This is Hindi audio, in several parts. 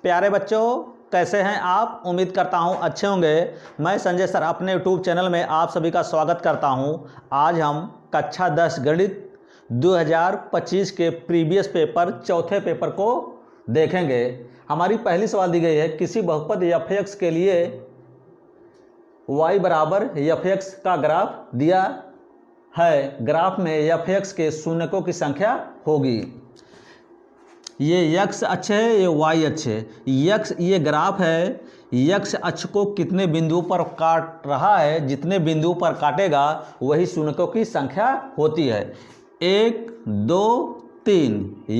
प्यारे बच्चों, कैसे हैं आप? उम्मीद करता हूं अच्छे होंगे। मैं संजय सर अपने यूट्यूब चैनल में आप सभी का स्वागत करता हूं। आज हम कक्षा 10 गणित 2025 के प्रीवियस पेपर चौथे पेपर को देखेंगे। हमारी पहली सवाल दी गई है, किसी बहुपद f(x) के लिए y बराबर f(x) का ग्राफ दिया है। ग्राफ में f(x) के शून्यकों की संख्या होगी। ये x अक्ष है, ये y अक्ष है। x ये ग्राफ है, x अक्ष को कितने बिंदुओं पर काट रहा है, जितने बिंदुओं पर काटेगा वही शून्यकों की संख्या होती है। 1 2 3,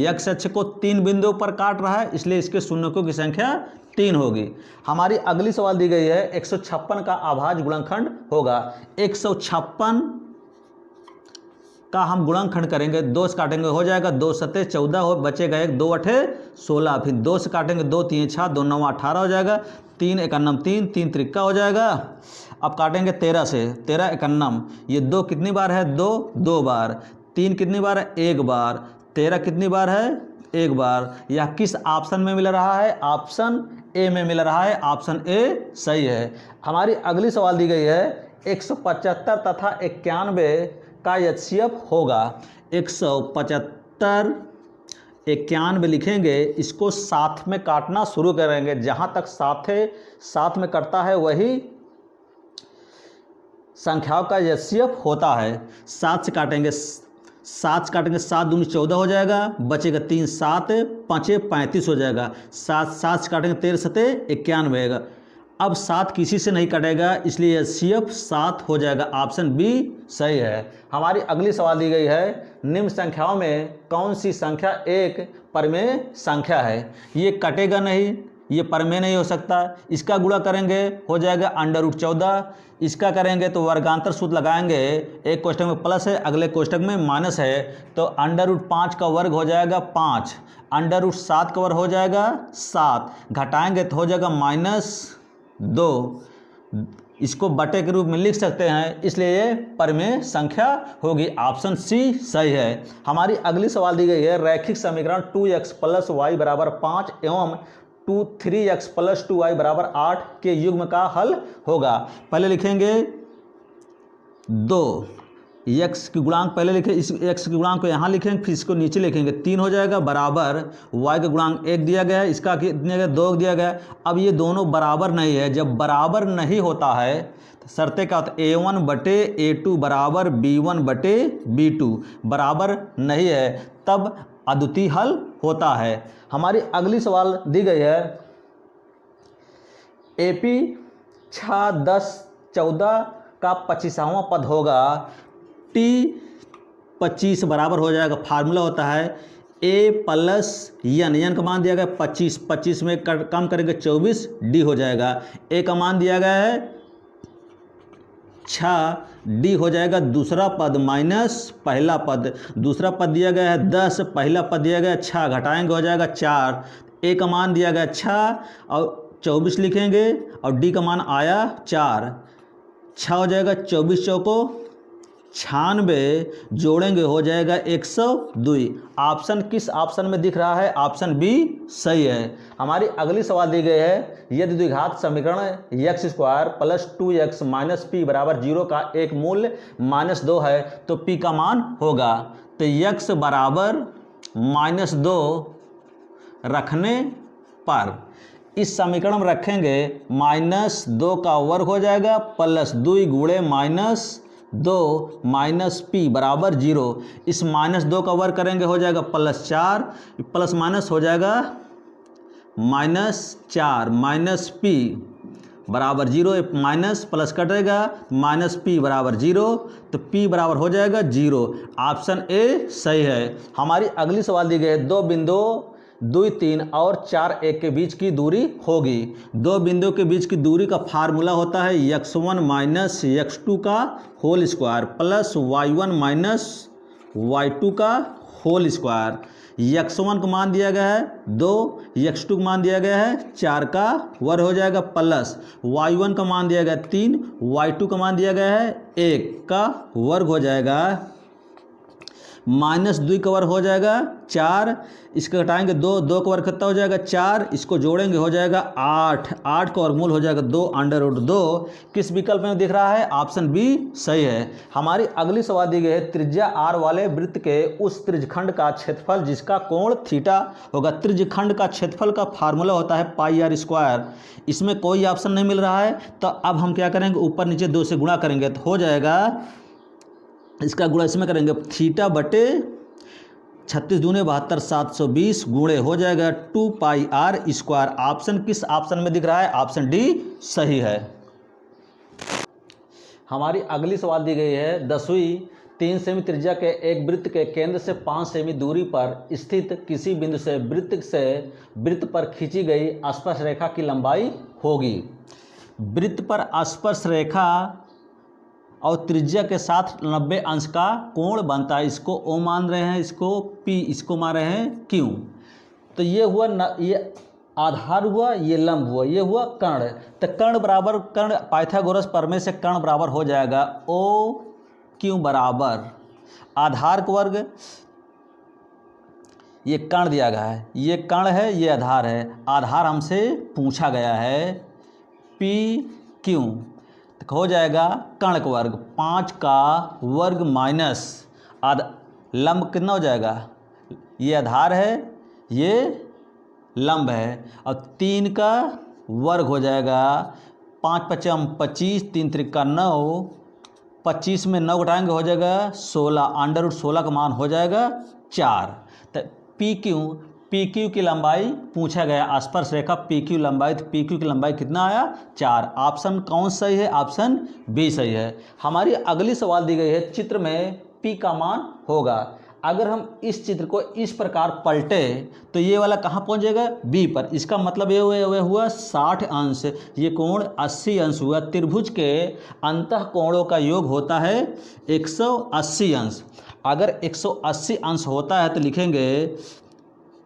x अक्ष को 3 बिंदुओं पर काट रहा है, इसलिए इसके शून्यकों की संख्या 3 होगी। हमारी अगली सवाल दी गई है, 156 का अभाज्य गुणनखंड होगा। 156 का हम गुणनखंड करेंगे, 2 से काटेंगे हो जाएगा 2 सते 14 हो, बचेगा 1, 2 अठे 16, फिर 2 से काटेंगे 2 3 6, 2 9 18 हो जाएगा, 3 91 3, 3 त्रिक्का हो जाएगा। अब काटेंगे 13 से, 13 91, ये 2 कितनी बार है? 2 2 बार, 3 कितनी बार है? 1 बार, 13 कितनी बार है? 1 बार। यह किस ऑप्शन में मिल रहा है? ऑप्शन ए में मिल रहा है। ऑप्शन ए सही है। हमारी अगली सवाल दी गई है, 175 तथा 91 का HCF होगा। 175 91 लिखेंगे, इसको साथ में काटना शुरू करेंगे। जहाँ तक साथ में कटता है वही संख्याओं का HCF होता है। 7 से काटेंगे, 7 दूनी 14 हो जाएगा, बचेगा 3 7 5 35 हो जाएगा। 7 से काटेंगे 13 सते 91 आएगा। अब 7 किसी से नहीं कटेगा, इसलिए HCF 7 हो जाएगा। ऑप्शन बी सही है। हमारी अगली सवाल दी गई है, निम्न संख्याओं में कौन सी संख्या एक परमेय संख्या है? ये कटेगा नहीं, ये परमेय नहीं हो सकता। इसका गुणा करेंगे हो जाएगा √14, इसका करेंगे तो वर्गांतर सूत्र लगाएंगे। एक कोष्ठक में प्लस है, अगले कोष्ठक में माइनस है, तो √5 का वर्ग हो जाएगा 5, √7 का वर्ग हो जाएगा 7, घटाएंगे तो हो जाएगा -2। इसको बटे के रूप में लिख सकते हैं, इसलिए ये परमेय संख्या होगी। ऑप्शन सी सही है। हमारी अगली सवाल दी गई है, रैखिक समीकरण 2x + y = 5 एवं 3x + 2y = 8 के युग्म का हल होगा। पहले लिखेंगे 2, x की गुणांक पहले लिखें, इस x के गुणांक को यहाँ लिखेंगे, फिर इसको नीचे लिखेंगे, 3 हो जाएगा बराबर y का गुणांक 1 दिया गया है, इसका कितने गया 2 दिया गया है। अब ये दोनों बराबर नहीं है। जब बराबर नहीं होता है तो शर्तें क्या होता है? A1/A2 बराबर B1/B2 बराबर नहीं है, तब अद्वितीय हल होता है। हमारी अगली सवाल दी गई है, AP 6 10 14 का 25वां पद होगा। T 25 बराबर हो जाएगा, फार्मूला होता है A + n का मान दिया गया 25, 25 में कम करेंगे 24, D हो जाएगा। A का मान दिया गया है 6, D हो जाएगा दूसरा पद माइनस पहला पद। दूसरा पद दिया गया है 10, पहला पद दिया गया है 6, घटाएंगे हो जाएगा 4। A का मान दिया गया 6 और 24 लिखेंगे, और D का मान आया 4, 6 हो जाएगा, 24 चौको 96, जोड़ेंगे हो जाएगा 102। ऑप्शन किस ऑप्शन में दिख रहा है? ऑप्शन बी सही है। हमारी अगली सवाल दी गई है, यदि द्विघात समीकरण x² + 2x - p = 0 का एक मूल्य -2 है तो p का मान होगा। तो x बराबर -2 रखने पर इस समीकरण में रखेंगे, -2 का वर्ग हो जाएगा प्लस 2 गुणे -2 -p = 0। इस -2 का वर्ग करेंगे हो जाएगा +4, प्लस माइनस हो जाएगा -4, -p = 0, माइनस प्लस कटेगा, -p = 0, तो p बराबर हो जाएगा 0। ऑप्शन ए सही है। हमारी अगली सवाल दी गई है, 2 बिंदु 2 3 और 4 1 के बीच की दूरी होगी। 2 बिंदुओं के बीच की दूरी का फार्मूला होता है x1 - x2 का whole square plus y1 - y2 का होल स्क्वायर। x1 का मान दिया गया है 2, x2 का मान दिया गया है 4 का वर्ग हो जाएगा, प्लस y1 का मान दिया गया 3, y2 का मान दिया गया है 1 का वर्ग हो जाएगा। माइनस 2 का वर्ग हो जाएगा 4, इसका घटाएंगे 2, 2 का वर्ग कितना हो जाएगा 4, इसको जोड़ेंगे हो जाएगा 8, 8 का वर्गमूल हो जाएगा 2 अंडर रूट 2। किस विकल्प में दिख रहा है? ऑप्शन बी सही है। हमारी अगली सवाल दी गई है, त्रिज्या r वाले वृत्त के उस त्रिज्यखंड का क्षेत्रफल जिसका कोण थीटा होगा। त्रिज्यखंड का क्षेत्रफल का फार्मूला होता है पाई आर स्क्वायर। इसमें कोई ऑप्शन नहीं मिल रहा है, तो अब हम क्या करेंगे, ऊपर नीचे 2 से गुणा करेंगे तो हो जाएगा, इसका गुणा इसमें करेंगे, थीटा बटे 36 दूने 72 720 गुणे हो जाएगा 2 पाई आर स्क्वायर। ऑप्शन किस ऑप्शन में दिख रहा है? ऑप्शन डी सही है। हमारी अगली सवाल दी गई है, 10वीं 3 सेमी त्रिज्या के एक वृत्त के केंद्र से 5 सेमी दूरी पर स्थित किसी बिंदु से वृत्त पर खींची गई स्पर्श रेखा की लंबाई होगी। वृत्त पर स्पर्श रेखा और त्रिज्या के साथ 90 अंश का कोण बनता है। इसको ओ मान रहे हैं, इसको पी, इसको मान रहे हैं क्यू। तो ये हुआ ये आधार हुआ, ये लंब हुआ, ये हुआ कर्ण। तो कर्ण बराबर कर्ण, पाइथागोरस प्रमेय से कर्ण बराबर हो जाएगा ओ क्यू बराबर आधार का वर्ग, ये कर्ण दिया गया है, ये कर्ण है, ये आधार है। आधार हमसे पूछा गया है पी क्यू, तो हो जाएगा कर्ण का वर्ग 5 का वर्ग माइनस लंब कितना हो जाएगा, ये आधार है, ये लंब है, और 3 का वर्ग हो जाएगा 5 पचम 25, 3 त्रिका 9, 25 में 9 घटाएंगे हो जाएगा 16, अंडर रूट 16 का मान हो जाएगा 4। तो पी क्यू की लंबाई पूछा गया, स्पर्श रेखा पी क्यू लंबाई, तो पी क्यू की लंबाई कितना आया 4। ऑप्शन कौन सही है? ऑप्शन बी सही है। हमारी अगली सवाल दी गई है, चित्र में पी का मान होगा। अगर हम इस चित्र को इस प्रकार पलटे तो ये वाला कहाँ पहुँच जाएगा? बी पर। इसका मतलब ये हुआ 60 अंश, ये कोण 80 अंश हुआ। त्रिभुज के अंतः कोणों का योग होता है 180 अंश। अगर 180 अंश होता है तो लिखेंगे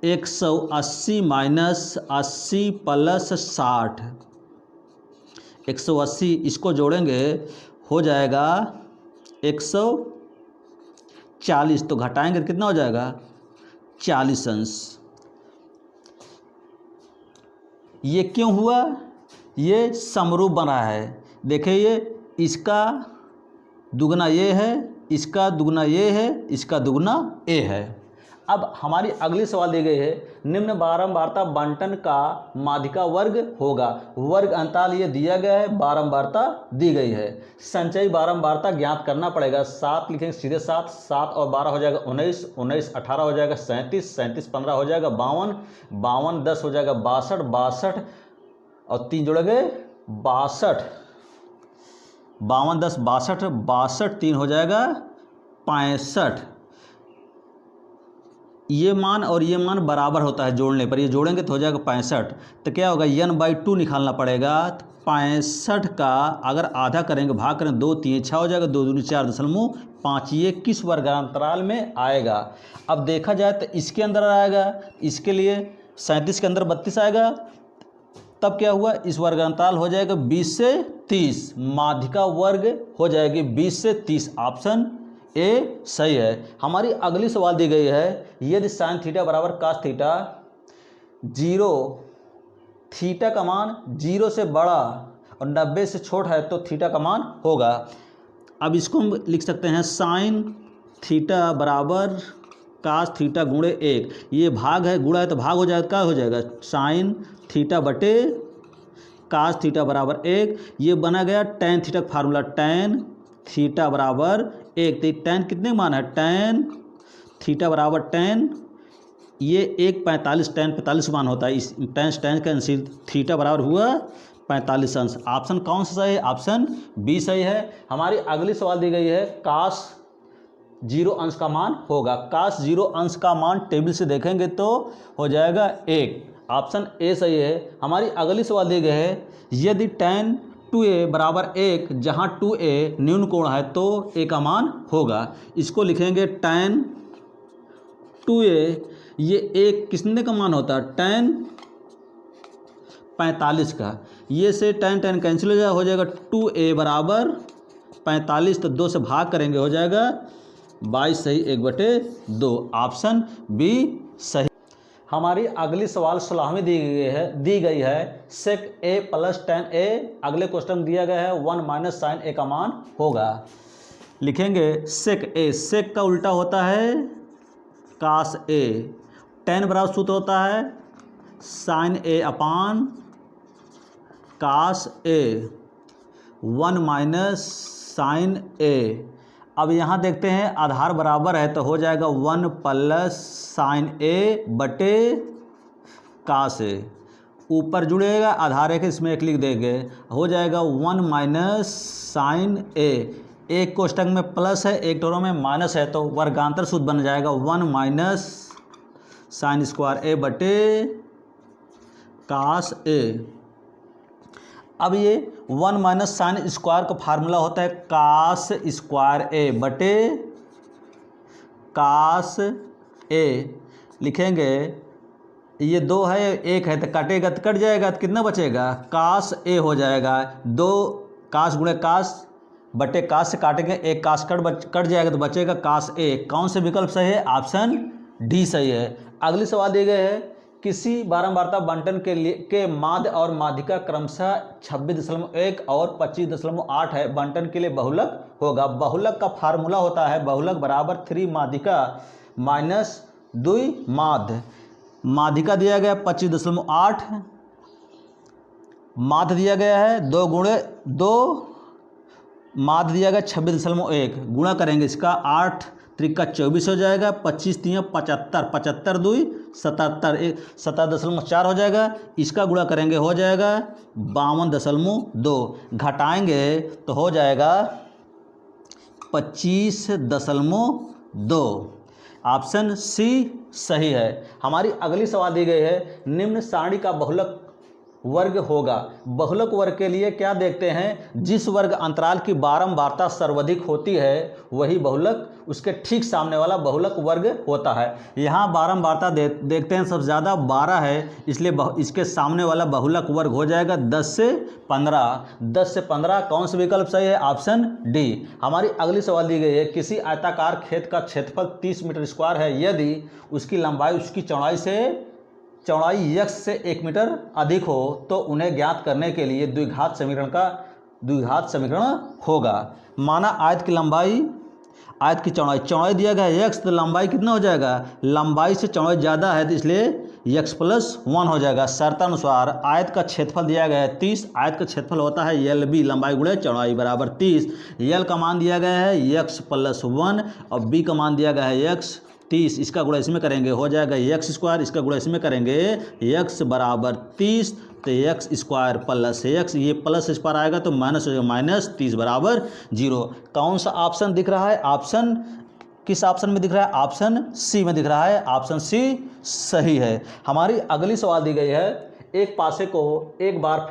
180 माइनस 80 प्लस 60, 180 इसको जोड़ेंगे हो जाएगा 140, तो घटाएंगे कितना हो जाएगा 40 अंश। ये क्यों हुआ? ये समरूप बना है। देखिए ये इसका दुगना ये है, इसका दुगना ये है, इसका दुगना ए है। अब हमारी अगली सवाल दी गई है, निम्न बारंबारता बंटन का माध्यिका वर्ग होगा। वर्ग अंतराल ये दिया गया है, बारंबारता दी गई है। संचयी बारंबारता ज्ञात करना पड़ेगा। 7 लिखेंगे सीधे 7, 7 और 12 हो जाएगा 19, 19 18 हो जाएगा 37, 37 15 हो जाएगा 52, 52 10 हो जाएगा 62, 62 और 3 जोड़ेंगे 62, 52 10 62, 62 3 हो जाएगा 65। ये मान और ये मान बराबर होता है जोड़ने पर, ये जोड़ेंगे तो हो जाएगा 65। तो क्या होगा, n/2 निकालना पड़ेगा। तो 65 का अगर आधा करेंगे, भाग करें 2 3 6 हो जाएगा, 2 दूनी 4.5। ये किस वर्गांतराल में आएगा? अब देखा जाए तो इसके अंदर आएगा, इसके लिए 37 के अंदर 32 आएगा। तब क्या हुआ, इस वर्गांतराल हो जाएगा 20 से 30, माध्यिका वर्ग हो जाएगी 20 से 30। ऑप्शन ए सही है। हमारी अगली सवाल दी गई है, यदि साइन थीटा बराबर कास थीटा 0, थीटा का मान 0 से बड़ा और 90 से छोटा है तो थीटा का मान होगा। अब इसको हम लिख सकते हैं साइन थीटा बराबर कास थीटा गुणे 1, ये भाग है, गुणा है तो भाग हो जाएगा, क्या हो जाएगा साइन थीटा बटे कास थीटा बराबर 1। ये बना गया टैन थीटा का फार्मूला, टैन थीटा बराबर 1। तो टैन कितने मान है, टैन थीटा बराबर टैन, ये 1/45, टैन 45 मान होता है। इस टैन कैंसिल, थीटा बराबर हुआ 45 अंश। ऑप्शन कौन सा सही है? ऑप्शन बी सही है। हमारी अगली सवाल दी गई है, कास 0 अंश का मान होगा। कास 0 अंश का मान टेबल से देखेंगे तो हो जाएगा 1। ऑप्शन ए सही है। हमारी अगली सवाल दी गई है, यदि टैन 2a बराबर 1, जहाँ 2a न्यून कोण है तो a का मान होगा। इसको लिखेंगे टैन 2a, ये 1 किसने का मान होता है, टैन 45 का। ये से टैन टैन कैंसिल हो जाएगा 2a बराबर 45, तो 2 से भाग करेंगे हो जाएगा 22 सही 1/2, ऑप्शन बी सही। हमारी अगली सवाल 16वीं दी गई है sec a + tan a। अगले क्वेश्चन दिया गया है 1 - sin a का मान होगा। लिखेंगे sec a, sec का उल्टा होता है cos a, tan बराबर सूत्र होता है sin a upon cos a, 1 - sin a। अब यहाँ देखते हैं आधार बराबर है तो हो जाएगा 1 + sin a बटे cos a। ऊपर जुड़ेगा आधार है कि इसमें एक लिख देंगे, हो जाएगा 1 - sin a। एक कोष्टक में प्लस है एक टोरों में माइनस है तो वर्गांतर सूत्र बन जाएगा 1 - sin स्क्वायर a बटे cos a। अब ये 1 - sin स्क्वायर का फार्मूला होता है cos स्क्वायर a बटे cos a। लिखेंगे ये 2 है 1 है तो कटेगा तो कट जाएगा तो कितना बचेगा, cos a हो जाएगा। 2 cos गुणे cos बटे cos से काटेंगे, एक cos कट जाएगा तो बचेगा cos a। कौन से विकल्प सही है, ऑप्शन डी सही है। अगली सवाल दिए गए है किसी बारंबारता बंटन के माध्य और माध्यिका क्रमशः 26.1 और 25.8 है, बंटन के लिए बहुलक होगा। बहुलक का फार्मूला होता है बहुलक बराबर 3 माध्यिका माइनस 2 माध्य। माध्यिका दिया गया 25.8, माध्य दिया गया है 2 गुणे 2, माध्य दिया गया 26.1। गुणा करेंगे इसका 8 त्रिका 24 हो जाएगा, 25 3 75, 75 2 77, 77.4 हो जाएगा। इसका गुणा करेंगे हो जाएगा 52.2, घटाएंगे तो हो जाएगा 25.2। ऑप्शन सी सही है। हमारी अगली सवाल दी गई है निम्न सारणी का बहुलक वर्ग होगा। बहुलक वर्ग के लिए क्या देखते हैं, जिस वर्ग अंतराल की बारंबारता सर्वाधिक होती है वही बहुलक, उसके ठीक सामने वाला बहुलक वर्ग होता है। यहाँ बारंबारता देखते हैं सबसे ज़्यादा 12 है, इसलिए इसके सामने वाला बहुलक वर्ग हो जाएगा 10 से 15। 10 से 15 कौन सा विकल्प सही है, ऑप्शन डी। हमारी अगली सवाल दी गई है किसी आयताकार खेत का क्षेत्रफल 30 मीटर स्क्वायर है, यदि उसकी लंबाई उसकी चौड़ाई x से 1 मीटर अधिक हो तो उन्हें ज्ञात करने के लिए द्विघात समीकरण होगा। माना आयत की लंबाई, आयत की चौड़ाई दिया गया है x, तो लंबाई कितना हो जाएगा, लंबाई से चौड़ाई ज़्यादा है तो इसलिए x + 1 हो जाएगा। शर्तानुसार आयत का क्षेत्रफल दिया गया है 30, आयत का क्षेत्रफल होता है LB लंबाई गुणे चौड़ाई बराबर 30। L का मान दिया गया है x + 1 और B का मान दिया गया है x 30। इसका गुणा इसमें करेंगे हो जाएगा x स्क्वायर, इसका गुणा इसमें करेंगे x बराबर 30 तो x स्क्वायर प्लस x, ये प्लस इस पर आएगा तो माइनस हो जाएगा -30 बराबर 0। कौन सा ऑप्शन दिख रहा है, ऑप्शन किस ऑप्शन में दिख रहा है, ऑप्शन सी में दिख रहा है, ऑप्शन सी सही है। हमारी अगली सवाल दी गई है एक पासे को एक बार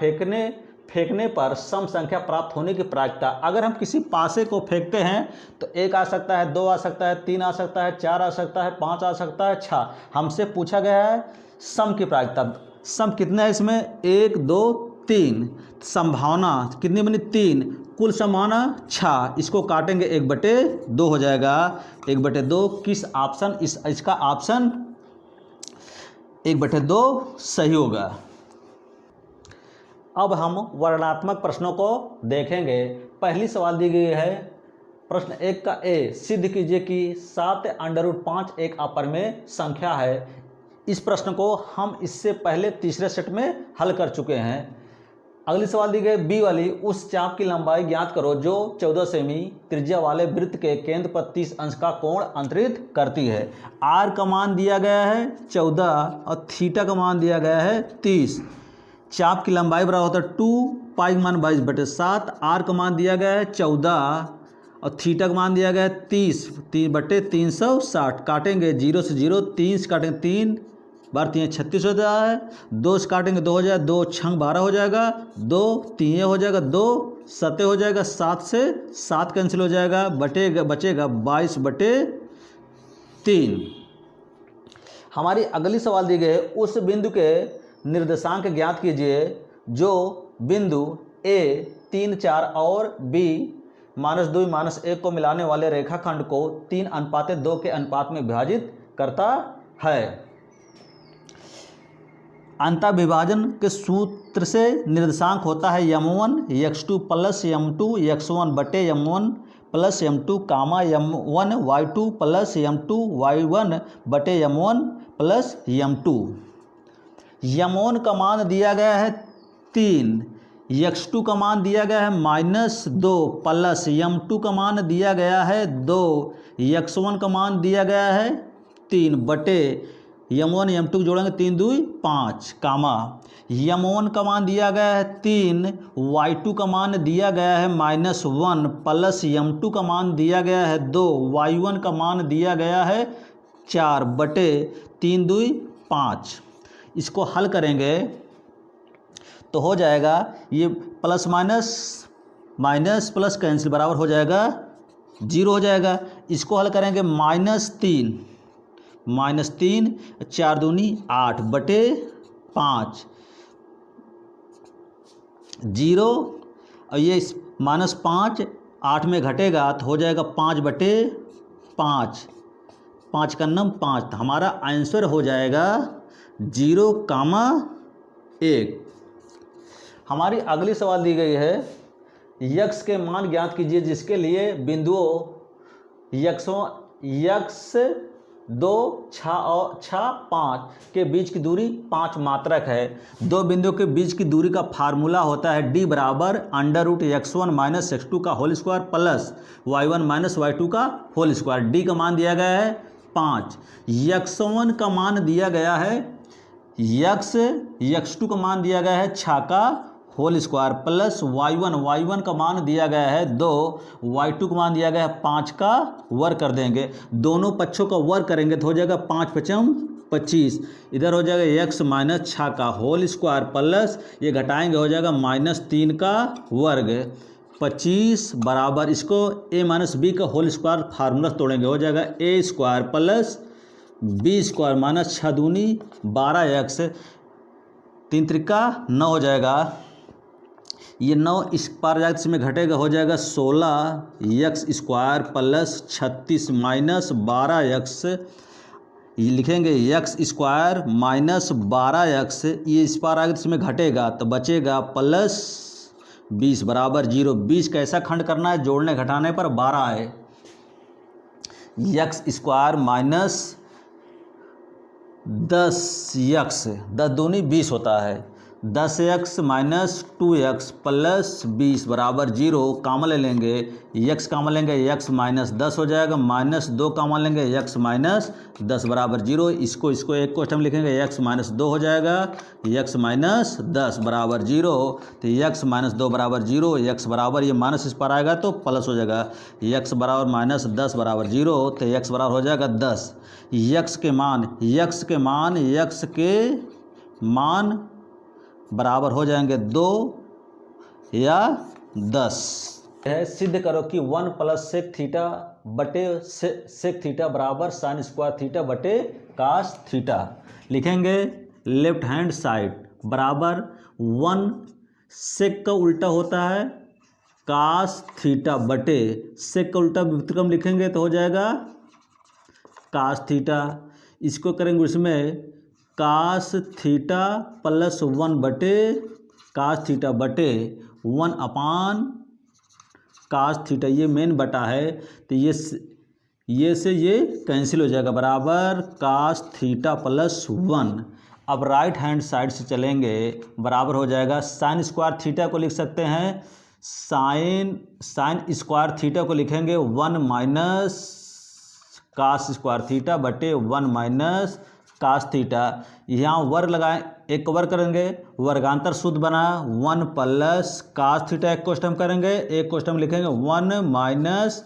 फेंकने पर सम संख्या प्राप्त होने की प्रायिकता। अगर हम किसी पासे को फेंकते हैं तो 1 आ सकता है, 2 आ सकता है, 3 आ सकता है, 4 आ सकता है, 5 आ सकता है, 6। हमसे पूछा गया है सम की प्रायिकता। सम कितना है इसमें, 1 2 3, संभावना कितनी बनी 3, कुल संभावना 6। इसको काटेंगे 1/2 हो जाएगा, 1/2 किस ऑप्शन, इसका ऑप्शन 1/2 सही होगा। अब हम वर्णनात्मक प्रश्नों को देखेंगे। पहली सवाल दी गई है प्रश्न 1 का ए, सिद्ध कीजिए कि 7√5 एक अपरिमेय संख्या है। इस प्रश्न को हम इससे पहले तीसरे सेट में हल कर चुके हैं। अगली सवाल दी गई बी वाली, उस चाप की लंबाई ज्ञात करो जो 14 सेमी त्रिज्या वाले वृत्त के केंद्र पर 30 अंश का कोण अंतरित करती है। आर का मान दिया गया है 14 और थीटा का मान दिया गया है 30। चाप की लंबाई बराबर होता है 2 पाई का मान 22/7, आर का मान दिया गया है 14 और थीटा का मान दिया गया है 30/360। काटेंगे 0 से 0, 3 से काटेंगे 3 बार 3 36 हो जाता है, 2 से काटेंगे 2 हो जाएगा, 2 6 12 हो जाएगा, 2 3 हो जाएगा, 2 7 हो जाएगा, 7 से 7 कैंसिल हो जाएगा, बचेगा 22/3। हमारी अगली सवाल दी गई है उस बिंदु के निर्देशांक ज्ञात कीजिए जो बिंदु ए 3 4 और बी -2 -1 को मिलाने वाले रेखाखंड को 3:2 के अनुपात में विभाजित करता है। अंतःविभाजन के सूत्र से निर्देशांक होता है m1 x2 plus m2 x1 बटे m1 प्लस m2 कामा m1 y2 plus m2 y1 बटे m1 प्लस m2। m1 का मान दिया गया है 3, x2 का मान दिया गया है -2 प्लस m2 का मान दिया गया है 2, x1 का मान दिया गया है 3 बटे m1 m2 जोड़ेंगे 3 2 5 कामा m1 का मान दिया गया है 3, y2 का मान दिया गया है -1 प्लस m2 का मान दिया गया है 2, y1 का मान दिया गया है 4 बटे 3 2 5। इसको हल करेंगे तो हो जाएगा ये प्लस माइनस प्लस कैंसिल बराबर हो जाएगा 0 हो जाएगा। इसको हल करेंगे -3 4 दूनी 8 बटे 5 0, और ये -5 8 में घटेगा तो हो जाएगा 5 बटे 5, 5 का नम 5। तो हमारा आंसर हो जाएगा 0,1। हमारी अगली सवाल दी गई है यक्स के मान ज्ञात कीजिए जिसके लिए बिंदुओं यक्स 2 6 5 के बीच की दूरी 5 मात्रक है। दो बिंदुओं के बीच की दूरी का फार्मूला होता है d बराबर √x1 - x2 का whole square plus y1 - y2 का होल स्क्वायर। d का मान दिया गया है 5, x1 का मान दिया गया है x2 का मान दिया गया है 6 का होल स्क्वायर प्लस y1 का मान दिया गया है 2, y2 का मान दिया गया है 5 का वर्ग कर देंगे। दोनों पक्षों का वर्ग करेंगे तो हो जाएगा 5 5 25, इधर हो जाएगा x - 6 का होल स्क्वायर प्लस ये घटाएंगे हो जाएगा -3 का वर्ग 25 बराबर इसको a - b का होल स्क्वायर फार्मूला तोड़ेंगे हो जाएगा a² प्लस b² - 6 दूनी 12x 3 त्रिका 9 हो जाएगा। ये 9 इस पार जाकर इसमें घटेगा हो जाएगा 16x² प्लस 36 - 12x, ये लिखेंगे x² - 12x, ये इस पार आगे इसमें घटेगा तो बचेगा प्लस 20 बराबर 0। 20 कैसा खंड करना है, जोड़ने घटाने पर 12 है। x² - 10x 10 दूनी 20 होता है, 10x - 2x प्लस 20 बराबर 0। कामा ले लेंगे x कामा लेंगे x -10 हो जाएगा, -2 कामा लेंगे x -10 बराबर 0। इसको एक क्वेश्चन लिखेंगे x -2 हो जाएगा, x -10 बराबर 0। तो x -2 बराबर 0, x बराबर ये माइनस इस पर आएगा तो प्लस हो जाएगा, x बराबर -10 बराबर 0, तो x बराबर हो जाएगा 10। x के मान बराबर हो जाएंगे 2 या 10। है सिद्ध करो कि 1 + sec थीटा बटे sec थीटा बराबर sin² थीटा बटे cos थीटा। लिखेंगे लेफ्ट हैंड साइड बराबर 1 sec का उल्टा होता है cos थीटा बटे sec का उल्टा व्युत्क्रम लिखेंगे तो हो जाएगा cos थीटा। इसको करेंगे उसमें cos थीटा प्लस 1 बटे cos थीटा बटे 1 अपान cos थीटा, ये मेन बटा है तो ये से ये कैंसिल हो जाएगा बराबर cos थीटा प्लस 1। अब राइट हैंड साइड से चलेंगे बराबर हो जाएगा sin² थीटा को लिख सकते हैं, sin² थीटा को लिखेंगे 1 माइनस cos² थीटा बटे 1 माइनस cos थीटा। यहाँ वर्ग लगाएं, एक वर्ग करेंगे वर्गांतर शुद्ध बना 1 प्लस cos थीटा, एक क्वेश्चन करेंगे एक क्वेश्चन लिखेंगे 1 माइनस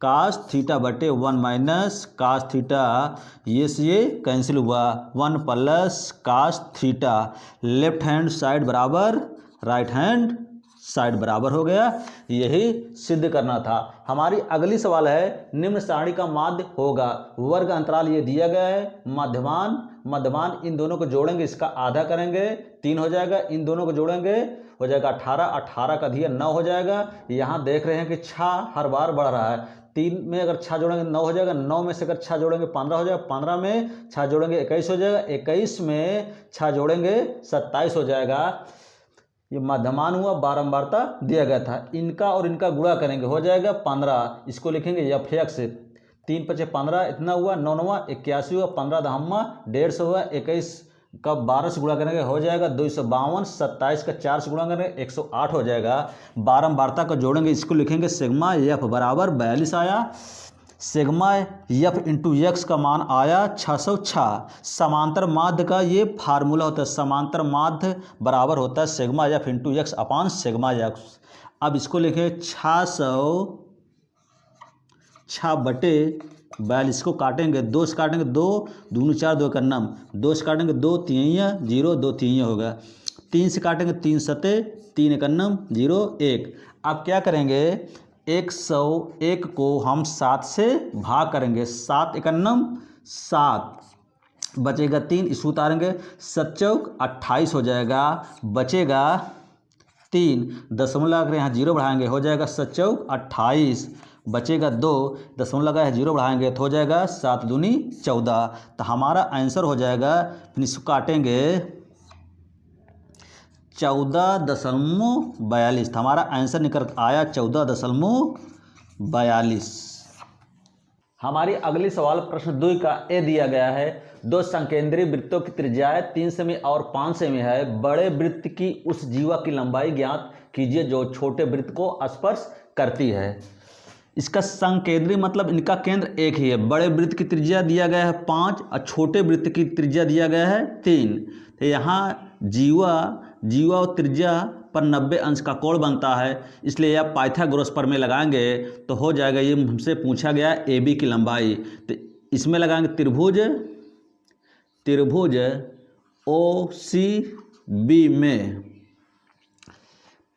cos थीटा बटे 1 माइनस cos थीटा, ये से ये कैंसिल हुआ 1 plus cos theta. Left hand side बराबर राइट हैंड साइड बराबर हो गया। यही सिद्ध करना था। हमारी अगली सवाल है निम्न सारणी का माध्य होगा, वर्ग अंतराल ये दिया गया है, मध्यमान इन दोनों को जोड़ेंगे, इसका आधा करेंगे 3 हो जाएगा, इन दोनों को जोड़ेंगे हो जाएगा 18, 18 का दिया 9 हो जाएगा। यहाँ देख रहे हैं कि 6 हर बार बढ़ रहा है, 3 में अगर 6 जोड़ेंगे 9 हो जाएगा, 9 में से अगर 6 जोड़ेंगे 15 हो जाएगा, 15 में 6 जोड़ेंगे 21 हो जाएगा, 21 में 6 जोड़ेंगे 27 हो जाएगा। ये मध्यमान हुआ, बारंबारता दिया गया था, इनका और इनका गुणा करेंगे हो जाएगा 15, इसको लिखेंगे f(x), 3 × 5 = 15, इतना हुआ, 9 9 81 हुआ, 15 दहम्मा 150 हुआ, 21 का 12 से गुणा करेंगे हो जाएगा 252, 27 का 4 से गुणा करेंगे 108 हो जाएगा। बारंबारता को जोड़ेंगे, इसको लिखेंगे सिग्मा f बराबर 42 आया। सिग्मा f इंटू एक्स का मान आया 606। समांतर माध्य का ये फार्मूला होता है, समांतर माध्य बराबर होता है सिग्मा f इंटू एक्स अपान सिग्मा एक्स। अब इसको लिखे 606/42, को काटेंगे, 2 से काटेंगे 2 दूनी 4, 2 का 9, 2 से काटेंगे 2 3 0, 2 3 होगा, 3 से काटेंगे 3 7 3 1 0 1। अब क्या करेंगे, 101 को हम 7 से भाग करेंगे, 7 1 7, बचेगा 3, इसको उतारेंगे, 7 चौक 28 हो जाएगा, बचेगा 3, दशमलव लगा यहाँ 0 बढ़ाएंगे हो जाएगा 7 चौक 28, बचेगा 2, दशमलव लगा है 0 बढ़ाएंगे तो हो जाएगा 7 दूनी 14। तो हमारा आंसर हो जाएगा, फिर इसको काटेंगे 14.42, हमारा आंसर निकल आया 14.42। हमारी अगली सवाल प्रश्न 2 का ए दिया गया है, 2 संकेंद्रीय वृत्तों की त्रिज्याएं 3 सेमी और 5 सेमी है, बड़े वृत्त की उस जीवा की लंबाई ज्ञात कीजिए जो छोटे वृत्त को स्पर्श करती है। इसका संकेंद्रीय मतलब इनका केंद्र एक ही है, बड़े वृत्त की त्रिज्या दिया गया है 5 और छोटे वृत्त की त्रिज्या दिया गया है 3। तो यहाँ जीवा और त्रिज्या पर 90 अंश का कोण बनता है, इसलिए यह पाइथागोरस प्रमेय लगाएंगे तो हो जाएगा। ये हमसे पूछा गया ए बी की लंबाई, तो इसमें लगाएंगे त्रिभुज ओ सी बी में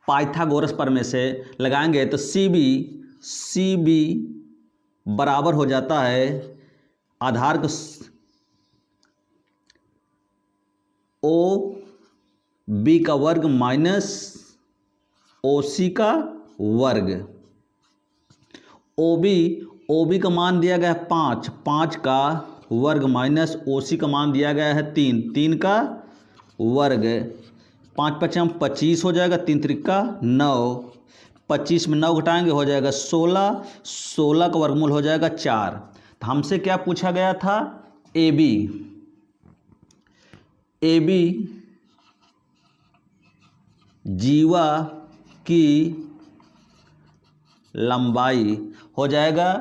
पाइथागोरस प्रमेय से लगाएंगे तो सी बी बराबर हो जाता है आधार को ओ बी का वर्ग माइनस ओ सी का वर्ग। ओ बी का मान दिया गया है 5, 5 का वर्ग माइनस ओ सी का मान दिया गया है 3, 3 का वर्ग, 5 5 25 हो जाएगा, 3 त्रिका 9, 25 में 9 घटाएंगे हो जाएगा 16, 16 का वर्गमूल हो जाएगा 4। तो हमसे क्या पूछा गया था, ए बी जीवा की लंबाई हो जाएगा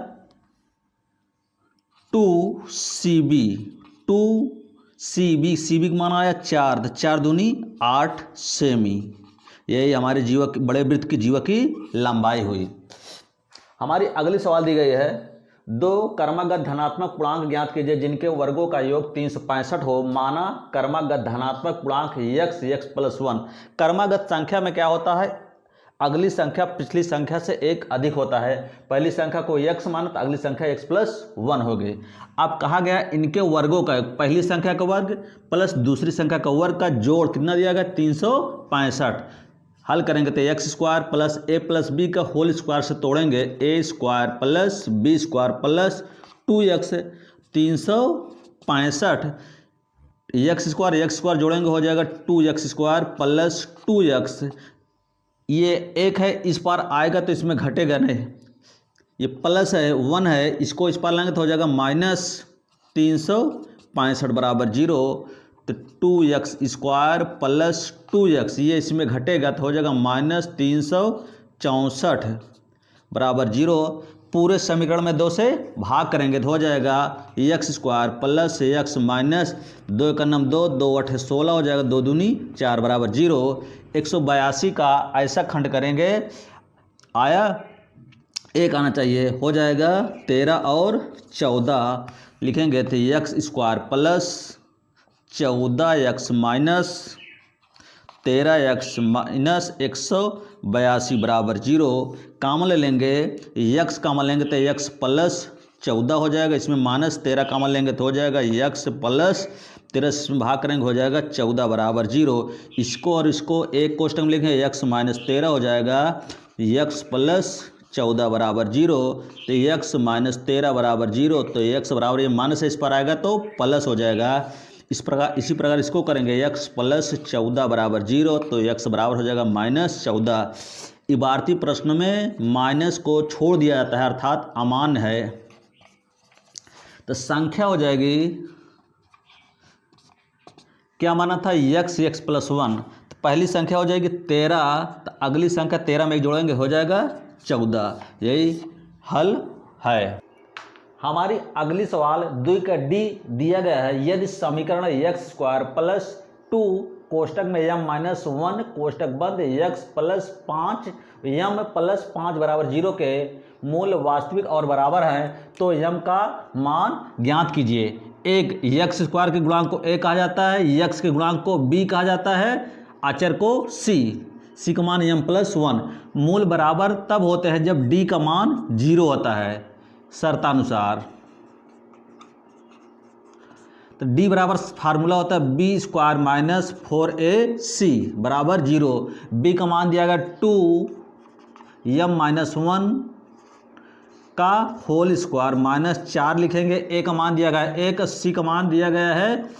2cb, CB का मान आया 4, तो 4 दूनी 8 सेमी। यही हमारे जीवा बड़े वृत्त की जीवा की लंबाई हुई। हमारी अगली सवाल दी गई है, 2 क्रमागत धनात्मक पूर्णांक ज्ञात कीजिए जिनके वर्गों का योग 365 हो, माना क्रमागत धनात्मक पूर्णांक x + 1। क्रमागत संख्या में क्या होता है, अगली संख्या पिछली संख्या से एक अधिक होता है, पहली संख्या को x माना तो अगली संख्या x + 1 होगी। अब कहा गया इनके वर्गों का, पहली संख्या का वर्ग प्लस दूसरी संख्या का वर्ग का जोड़ कितना दिया गया 365। हल करेंगे तो x² plus a plus b का होल स्क्वायर से तोड़ेंगे, a² plus b² plus 2x, 365, x² जोड़ेंगे हो जाएगा 2x² प्लस 2x। ये एक है, इस पार आएगा तो इसमें घटेगा नहीं, ये प्लस है 1 है, इसको इस पार लाएंगे तो हो जाएगा माइनस 365 बराबर 0। तो 2x² प्लस 2x, ये इसमें घटेगा तो हो जाएगा माइनस 364 बराबर 0। पूरे समीकरण में 2 से भाग करेंगे तो हो जाएगा x² प्लस x माइनस 2 का 2, 2 8 16 हो जाएगा, 2 दूनी 4 बराबर 0। 182 का ऐसा खंड करेंगे, आया 1 आना चाहिए, हो जाएगा 13 और 14 लिखेंगे तो x² plus 14x minus 13x minus 182 बराबर 0। कामन ले लेंगे, x कामन लेंगे तो x प्लस 14 हो जाएगा, इसमें माइनस 13 कामन लेंगे तो हो जाएगा x प्लस 13 से भाग करेंगे हो जाएगा 14 बराबर 0। इसको और इसको एक कोष्टक में लिखेंगे x माइनस 13 हो जाएगा x प्लस 14 बराबर 0। तो x माइनस 13 बराबर 0, तो x बराबर ये माइनस इस पर आएगा तो प्लस हो जाएगा। इसी प्रकार इसको करेंगे x प्लस 14 बराबर 0, तो x बराबर हो जाएगा माइनस 14। इबारती प्रश्न में माइनस को छोड़ दिया जाता है अर्थात अमान्य है। तो संख्या हो जाएगी, क्या माना था x प्लस 1, तो पहली संख्या हो जाएगी 13, तो अगली संख्या 13 में एक जोड़ेंगे हो जाएगा 14। यही हल है। हमारी अगली सवाल 2 का डी दिया गया है। यदि समीकरण x स्क्वायर प्लस 2 कोष्टक में m माइनस 1 कोष्टक बंद x प्लस 5 m प्लस 5 बराबर 0 के मूल वास्तविक और बराबर है, तो m का मान ज्ञात कीजिए। एक x स्क्वायर के गुणांक को a कहा जाता है, x के गुणांक को b कहा जाता है, अचर को c का मान m प्लस 1। मूल बराबर तब होते हैं जब d का मान 0 होता है शर्तानुसार। तो d बराबर फार्मूला होता है b स्क्वायर माइनस 4ac बराबर 0। b का मान दिया गया 2m माइनस 1 का होल स्क्वायर माइनस 4 लिखेंगे। a का मान दिया गया है 1, c का मान दिया गया है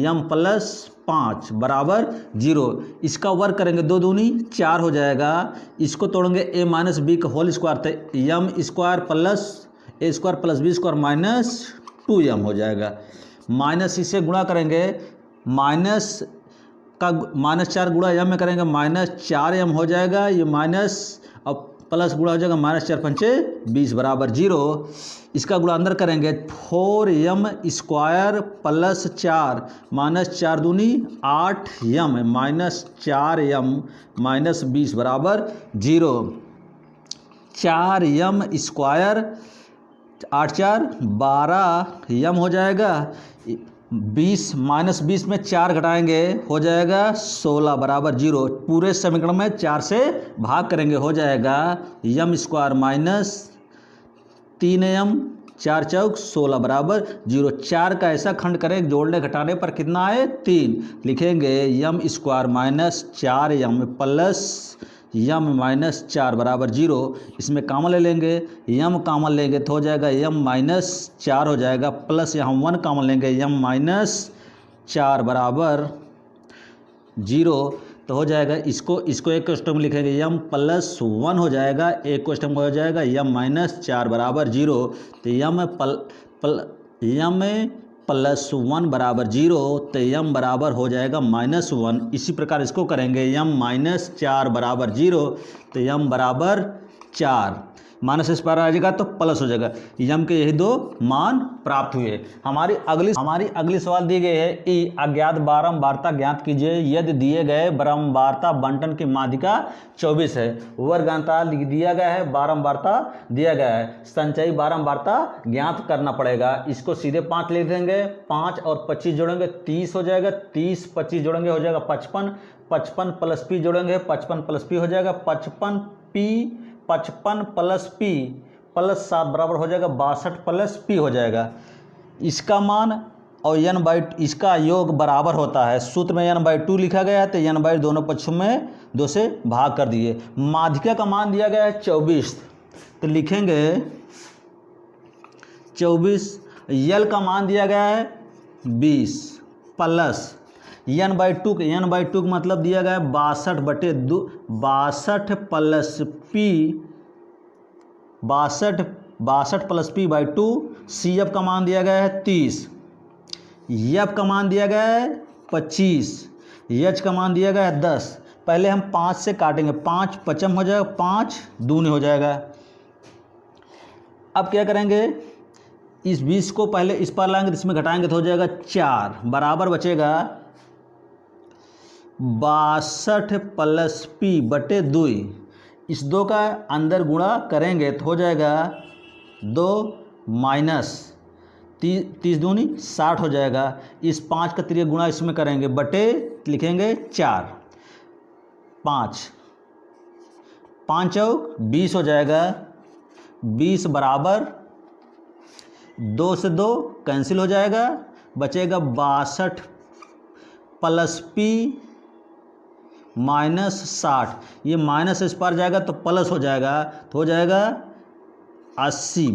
m प्लस 5 बराबर 0। इसका वर्ग करेंगे 2 दूनी 4 हो जाएगा। इसको तोड़ेंगे a माइनस बी का होल स्क्वायर, तो m square plus a square plus B square minus 2m हो जाएगा। माइनस इसे गुणा करेंगे, माइनस 4 गुणा m में करेंगे माइनस 4m हो जाएगा। ये माइनस और प्लस गुणा हो जाएगा माइनस 4 पंचे 20 बराबर 0। इसका गुणा अंदर करेंगे 4m स्क्वायर प्लस 4 माइनस 4 दूनी 8m माइनस 4m माइनस 20 बराबर 0। 4m स्क्वायर 8 4 12m हो जाएगा। 20 माइनस 20 में 4 घटाएंगे हो जाएगा 16 बराबर 0। पूरे समीकरण में 4 से भाग करेंगे हो जाएगा m स्क्वायर माइनस 3m 4 चौक 16 बराबर 0। 4 का ऐसा खंड करें जोड़ने घटाने पर कितना है 3। लिखेंगे m square minus 4m plus m minus 4 बराबर 0। इसमें कामन ले लेंगे, m कामन लेंगे तो हो जाएगा m माइनस 4 हो जाएगा, प्लस यहाँ 1 कामन लेंगे m माइनस 4 बराबर 0। तो हो जाएगा इसको एक क्वेश्चन में लिखेंगे m प्लस 1 हो जाएगा, एक क्वेश्चन में हो जाएगा m माइनस 4 बराबर 0। तो m प्लस 1 बराबर 0, तो m बराबर हो जाएगा माइनस 1। इसी प्रकार इसको करेंगे m माइनस 4 बराबर 0, तो m बराबर 4 माइनस इस पर आ जाएगा तो प्लस हो जाएगा। m के यही 2 मान प्राप्त हुए। हमारी अगली सवाल दी गई है ई अज्ञात बारंबारता ज्ञात कीजिए। यदि दिए गए बारंबारता बंटन की माध्यिका 24 है, वर्गांतर दिया गया है, बारंबारता दिया गया है, संचयी बारंबारता ज्ञात करना पड़ेगा। इसको सीधे 5 लिख देंगे, 5 और 25 जोड़ेंगे 30 हो जाएगा, 30 25 जोड़ेंगे हो जाएगा 55, 55 प्लस p जोड़ेंगे 55 प्लस p हो जाएगा 55 प्लस p प्लस 7 बराबर हो जाएगा 62 प्लस p हो जाएगा। इसका मान और इसका योग बराबर होता है। सूत्र में n/2 लिखा गया है, तो n/2 दोनों पक्षों में 2 से भाग कर दिए। माध्यिका का मान दिया गया है 24, तो लिखेंगे 24। यल का मान दिया गया है 20 प्लस n/2 का मतलब दिया गया है 62/2, 62 plus p 62 plus p/2। CF का मान दिया गया है 30, F का मान दिया गया है 25, H का मान दिया गया है 10। पहले हम 5 से काटेंगे, 5 55 हो जाएगा, 5 दूनी हो जाएगा। अब क्या करेंगे, इस 20 को पहले इस पर लाएंगे, इसमें घटाएंगे तो हो जाएगा 4 बराबर बचेगा 62 प्लस p/2। इस 2 का अंदर गुणा करेंगे तो हो जाएगा 2 माइनस 30 दूनी 60 हो जाएगा। इस 5 का 3 गुणा इसमें करेंगे बटे लिखेंगे 4, 5 चौक 20 हो जाएगा, 20 बराबर 2 से 2 कैंसिल हो जाएगा, बचेगा 62 प्लस पी माइनस 60, ये माइनस इस पार जाएगा तो प्लस हो जाएगा, तो हो जाएगा 80,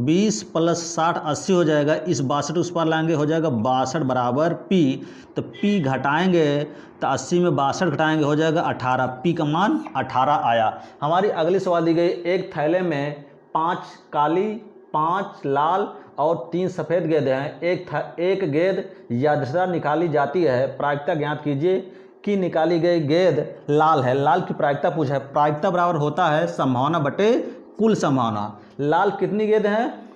20 प्लस 60 80 हो जाएगा। इस 62 उस पार लाएंगे, हो जाएगा 62 बराबर पी, तो पी घटाएंगे तो 80 में 62 घटाएंगे, हो जाएगा 18, पी का मान 18 आया। हमारी अगली सवाल दी गई, एक थैले में 5 काली 5 लाल और 3 सफ़ेद गेंदें हैं, एक गेंद यादृच्छा निकाली जाती है, प्रायिकता ज्ञात कीजिए कि निकाली गई गेंद लाल है। लाल की प्रायिकता पूछा है, प्रायिकता बराबर होता है संभावना बटे कुल संभावना। लाल कितनी गेंद हैं?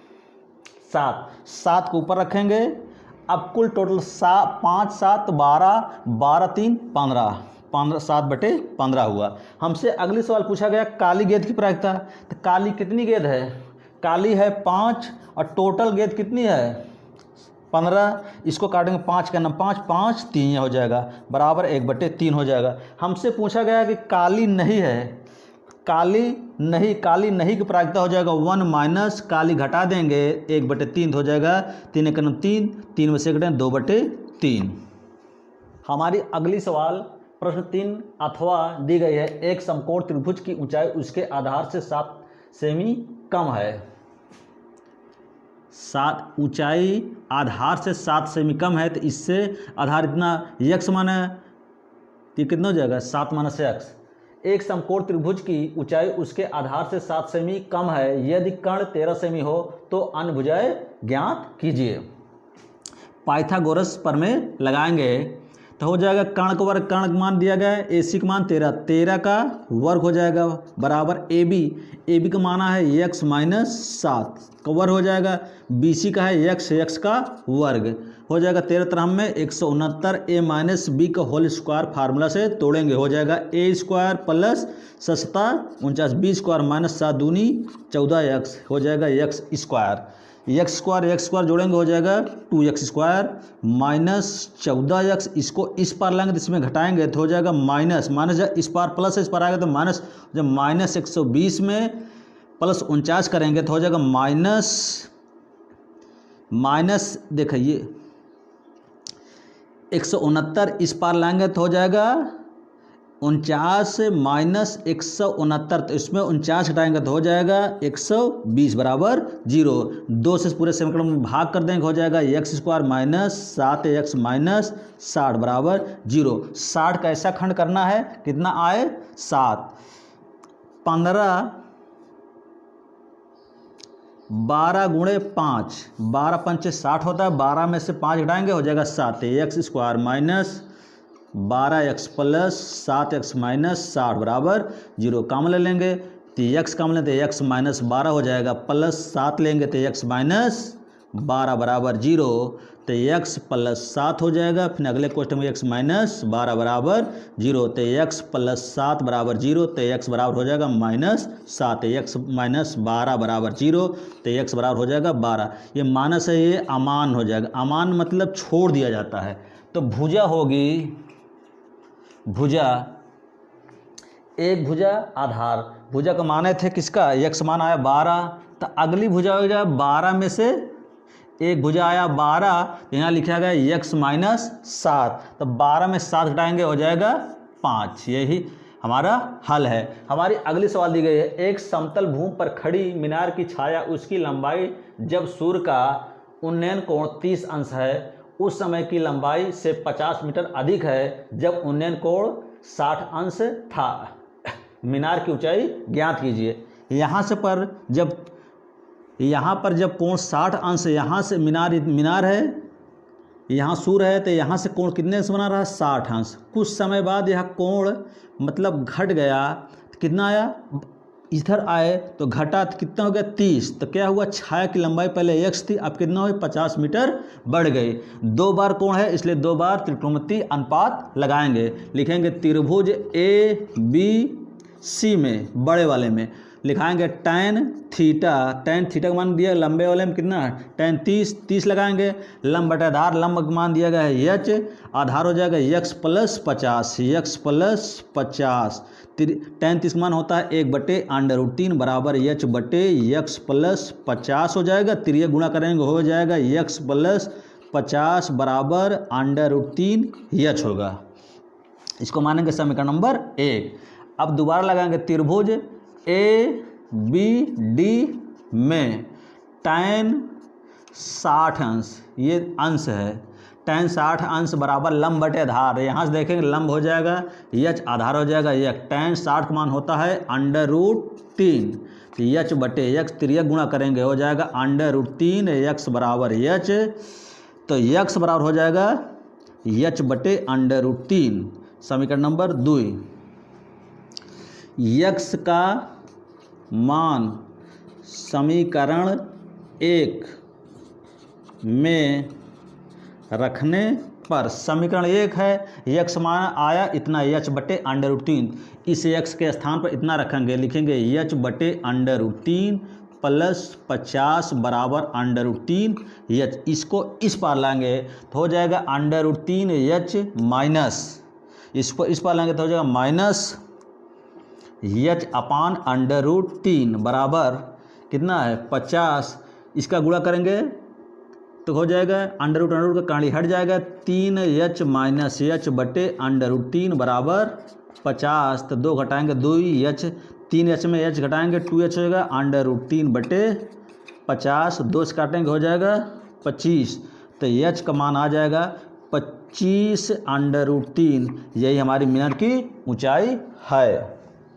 7 को ऊपर रखेंगे। अब कुल टोटल 5 7 12 12 3 15 7 बटे 15 हुआ। हमसे अगली सवाल पूछा गया काली गेंद की प्रायिकता, तो काली कितनी गेंद है? काली है 5 और टोटल गेंद कितनी है? 15। इसको काटेंगे 5 का नाम 5 5 3 हो जाएगा, बराबर 1/3 हो जाएगा। हमसे पूछा गया कि काली नहीं है, काली नहीं की प्रायिकता हो जाएगा 1 माइनस काली घटा देंगे 1/3 हो जाएगा, 3 1 3, 3 में से घटाएं 2/3। हमारी अगली सवाल प्रश्न 3 अथवा दी गई है, एक समकोण त्रिभुज की ऊंचाई उसके आधार से 7 सेमी कम है। 7 ऊंचाई आधार से 7 सेमी कम है, तो इससे आधार इतना यक्स माना कि कितना हो जाएगा 7 माइनस एक्स। एक समकोण त्रिभुज की ऊंचाई उसके आधार से 7 सेमी कम है, यदि कर्ण 13 सेमी हो तो अन्य भुजाएं ज्ञात कीजिए। पाइथागोरस प्रमेय लगाएंगे तो हो जाएगा कर्ण का वर्ग, कर्ण का मान दिया गया है AC का मान 13 का वर्ग हो जाएगा बराबर AB का माना है x माइनस 7 का वर्ग हो जाएगा, BC का है x का वर्ग हो जाएगा 13 तरह में 169, A माइनस बी का होल स्क्वायर फार्मूला से तोड़ेंगे, हो जाएगा A square plus 7 B square minus 7 दूनी 14x हो जाएगा x स्क्वायर, एक्स स्क्वायर जोड़ेंगे हो जाएगा 2x स्क्वायर माइनस 14x, इसको इस पार लाएंगे तो इसमें घटाएंगे तो हो जाएगा माइनस इस पार प्लस इस पार आएगा तो माइनस, जब माइनस 120 में प्लस 49 करेंगे तो हो जाएगा माइनस देखिए 169 इस पार लाएंगे तो हो जाएगा 49 माइनस 169, तो इसमें 49 घटाएंगे तो हो जाएगा 120 बराबर 0। 2 से पूरे समीकरण में भाग कर देंगे हो जाएगा x square minus 7x minus 60 बराबर 0। 60 का ऐसा खंड करना है कितना आए 7, 15 12 गुणे 5, 12 पंचे 60 होता है, 12 में से 5 घटाएंगे हो जाएगा 7, x square minus 12x plus 7x minus 60 बराबर 0। काम ले लेंगे तो x काम लेते हैं x माइनस 12 हो जाएगा, प्लस 7 लेंगे तो x माइनस 12 बराबर 0, तो x प्लस 7 हो जाएगा। फिर अगले क्वेश्चन में x माइनस 12 बराबर 0, तो x प्लस 7 बराबर 0, तो x बराबर हो जाएगा माइनस 7, x माइनस 12 बराबर 0, तो x बराबर हो जाएगा 12। ये माइनस है, ये अमान हो जाएगा, अमान मतलब छोड़ दिया जाता है। तो भुजा होगी एक भुजा आधार, भुजा का माने थे किसका x मान आया 12, तो अगली भुजा हो जाए 12 में से एक भुजा आया 12, तो यहाँ लिखा गया x माइनस 7, तो 12 में 7 घटाएंगे हो जाएगा 5। यही हमारा हल है। हमारी अगली सवाल दी गई है, एक समतल भूमि पर खड़ी मीनार की छाया उसकी लंबाई जब सूर्य का उन्नयन कोण 30 अंश है, उस समय की लंबाई से 50 मीटर अधिक है जब उन्नयन कोण 60 अंश था। मीनार की ऊंचाई ज्ञात कीजिए। यहाँ पर जब कोण 60 अंश, यहाँ से मीनार है, यहाँ सूर्य है, तो यहाँ से कोण कितने से बना रहा 60 अंश। कुछ समय बाद यह कोण मतलब घट गया, तो कितना आया इधर आए तो घटा, तो कितना हो गया 30, तो क्या हुआ छाया की लंबाई पहले x थी, अब कितना हुई 50 मीटर बढ़ गई। 2 बार कोण है इसलिए 2 बार त्रिकोणमितीय अनुपात लगाएंगे। लिखेंगे त्रिभुज ABC में बड़े वाले में लिखाएंगे tan थीटा का मान दिया लंबे वाले में कितना है tan 30 लगाएंगे, लंब बटे आधार, लंब का मान दिया गया है h, आधार हो जाएगा x प्लस 50, tan 30 मान होता है 1/√3 बराबर h बटे x प्लस 50 हो जाएगा। 3 गुणा करेंगे हो जाएगा x प्लस 50 बराबर √3 h होगा। इसको मानेंगे समीकरण नंबर 1। अब दोबारा लगाएंगे त्रिभुज ABD में tan 60 अंश, ये अंश है, tan 60 अंश बराबर लंब बटे आधार। यहाँ से देखेंगे लंब हो जाएगा, h आधार हो जाएगा, यह tan 60 का मान होता है √3, h बटे x तिर्यक गुणा करेंगे हो जाएगा √3 x बराबर h, तो x बराबर हो जाएगा h बटे √3। समीकरण नंबर 2, x का मान समीकरण 1 में रखने पर, समीकरण 1 है, x मान आया इतना h बटे √3, इस x के स्थान पर इतना रखेंगे, लिखेंगे h बटे √3 प्लस 50 बराबर √3 h। इसको इस पार लाएंगे तो हो जाएगा √3 h माइनस, इसको इस पार लाएंगे तो हो जाएगा माइनस h अपान √3 बराबर कितना है 50, इसका गुणा करेंगे तो हो जाएगा √√ का काड़ी हट जाएगा, 3h माइनस h बटे √3 बराबर 50, तो 2 घटाएंगे 2h, 3h में h घटाएंगे 2h हो जाएगा √3 बटे 50, 2 से काटेंगे हो जाएगा 25, तो h का मान आ जाएगा 25 √3, यही हमारी मिनट की ऊंचाई है।